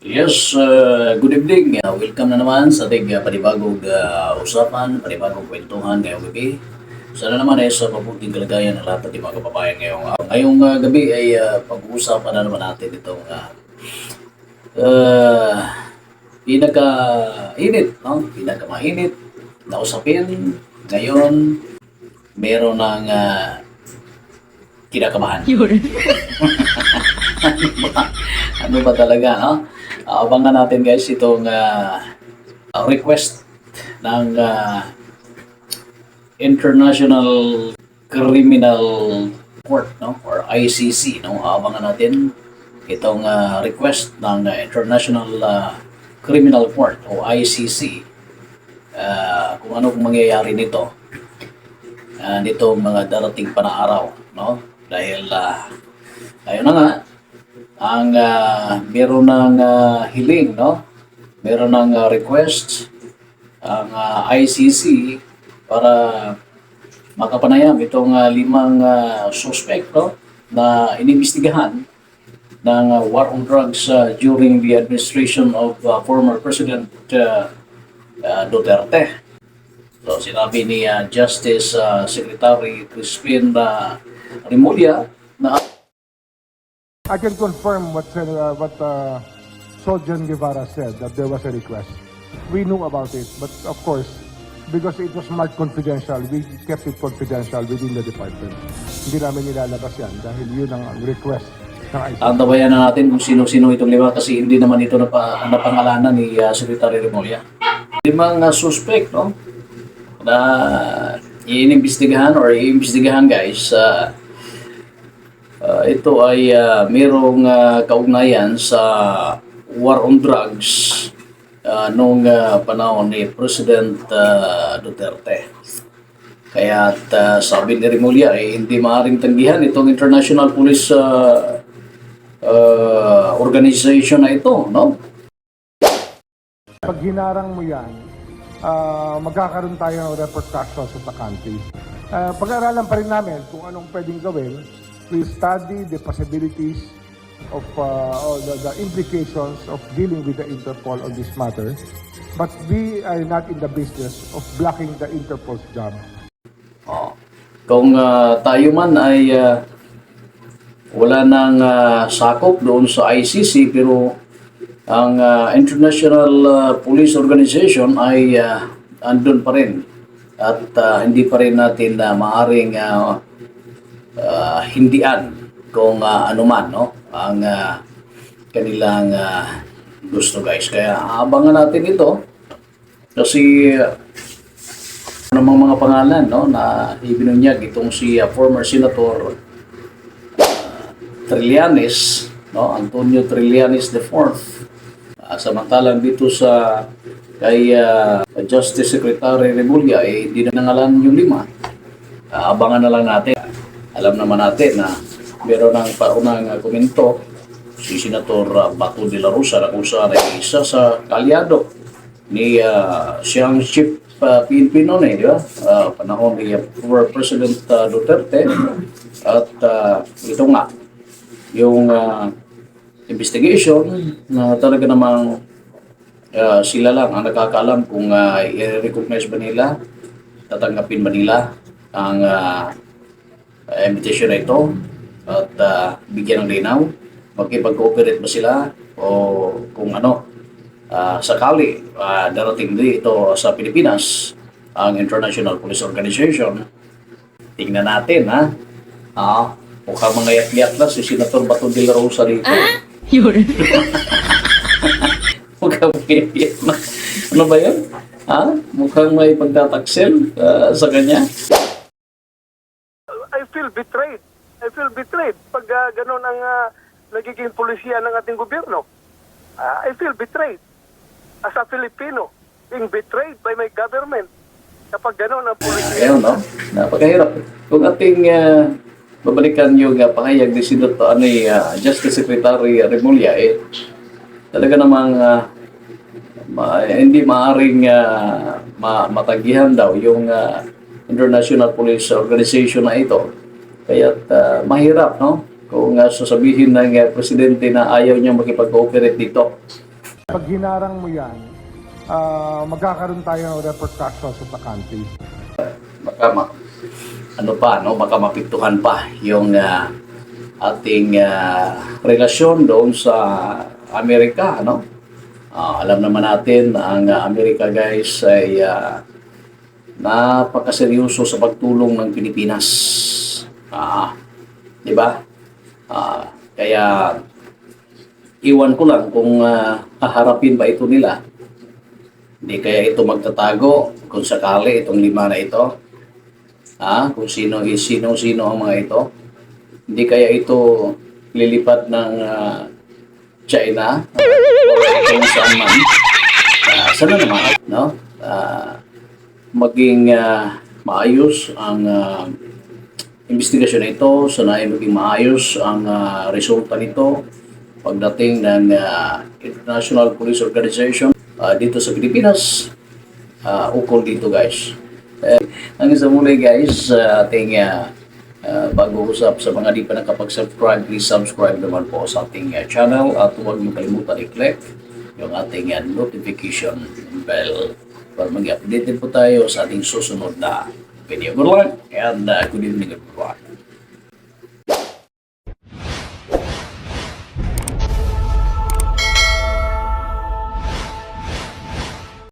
Yes, good evening. Welcome na naman sa ating panibagong usapan, panibagong kwentuhan ngayong gabi. Sana naman ay sa mabuting kalagayan ng lahat ng mga kababayan ngayong gabi ay pag-uusapan na naman natin itong uh, pinaka-init, no? Pinaka-mainit na usapin. Ngayon, meron ng kinakabahan. Ano ba talaga, no? Abangan natin guys itong request ng International Criminal Court, no, or ICC, no. Abangan natin itong request ng International Criminal Court o ICC, kung ano kung mangyayari nito nitong mga darating pa na araw, no, dahil ayun na nga ang meron ng hiling, no? Meron ng request ang ICC para makapanayam itong limang suspect, no, na inimbestigahan ng war on drugs during the administration of former President Duterte. So sinabi ni Justice Secretary Crispin Remulla na I can confirm what Soljan Guevara said, that there was a request. We knew about it, but of course, because it was marked confidential, we kept it confidential within the department. Hindi namin nilalabas yan dahil yun ang request ng ICC. Antabayan na natin kung sino-sino itong lima kasi hindi naman ito napangalanan ni Secretary Remulla. Limang suspect, no, na iimbestigahan guys. Ito ay mayroong kaugnayan sa war on drugs noong panahon ni President Duterte. Kaya sabi ni Remulla ay hindi maaaring tanggihan itong International Police Organization na ito, no? Pag hinarang mo yan, magkakaroon tayo ng repercussions sa country. Pag-aaralan pa rin namin kung anong pwedeng gawin. We study the possibilities of the implications of dealing with the Interpol on this matter, but we are not in the business of blocking the Interpol's job. Kung tayo man ay wala nang sakop doon sa ICC, pero ang International Police Organization ay andun pa rin at hindi pa rin natin maaring hindian kung anuman, no, ang kanilang gusto guys. Kaya abangan natin ito kasi namang mga pangalan, no, na ibinunyag itong si former Senator Trillanes, no, Antonio Trillanes IV. Samantalang dito sa kay Justice Secretary Remulla hindi na nangalan yung lima. Abangan na lang natin. Alam naman natin na meron ng paunang komento si Senator Bato de la Rosa na kung saan ay isa sa kalyado ni siyang chief PNP noon, di ba? Panahon ni former President Duterte. At ito nga, yung investigation na talaga namang sila lang ang nakakaalam kung i-recognize ba nila, tatanggapin ba nila ang invitation na ito at bigyan ng linaw, makipag-cooperate ba sila o kung ano, sakali darating dito sa Pilipinas ang International Police Organization. Tingnan natin, ha? Mukhang mga yat-yat na si Senator Bato de la Rosa dito. Yun. Mukhang may yat na. Ano ba yun? Mukhang may pagtataksel sa kanya. I feel betrayed. I feel betrayed pag gano'n ang nagiging pulisya ng ating gobyerno. I feel betrayed as a Filipino, being betrayed by my government kapag gano'n ang pulisya. Ayun, no? Napakahirap. Kung ating babalikan yung pangayag ni Justice Secretary Remulla, talaga namang hindi maaaring matanggihan daw yung International Police Organization na ito. Kaya mahirap, no? kung sasabihin ng presidente na ayaw niya makipag-cooperate dito. Pag hinarang mo yan, magkakaroon tayo ng repercussions sa country. Baka baka mapiktuhan pa yung ating relasyon doon sa Amerika, ano? Alam naman natin na ang Amerika, guys, ay napakaseryoso sa pagtulong ng Pilipinas. Di ba? Kaya iwan ko lang kung haharapin ba ito nila. Hindi kaya ito magtatago kung sakali itong 5 na ito. Kung sino ang mga ito. Hindi kaya ito lilipat ng China o kung saan man. Sana naman, no? Maging maayos ang investigasyon na ito. Sana ay maging maayos ang resulta nito pagdating ng International Police Organization dito sa Pilipinas. Ukol dito, guys. Hanggang sa muli, guys, ating pag-uusap sa mga di pa nakapag-subscribe, please subscribe naman po sa ating channel at huwag niyo kalimutan i-click yung ating notification bell para mag-update din po tayo sa ating susunod na video. Good luck and good evening, everyone.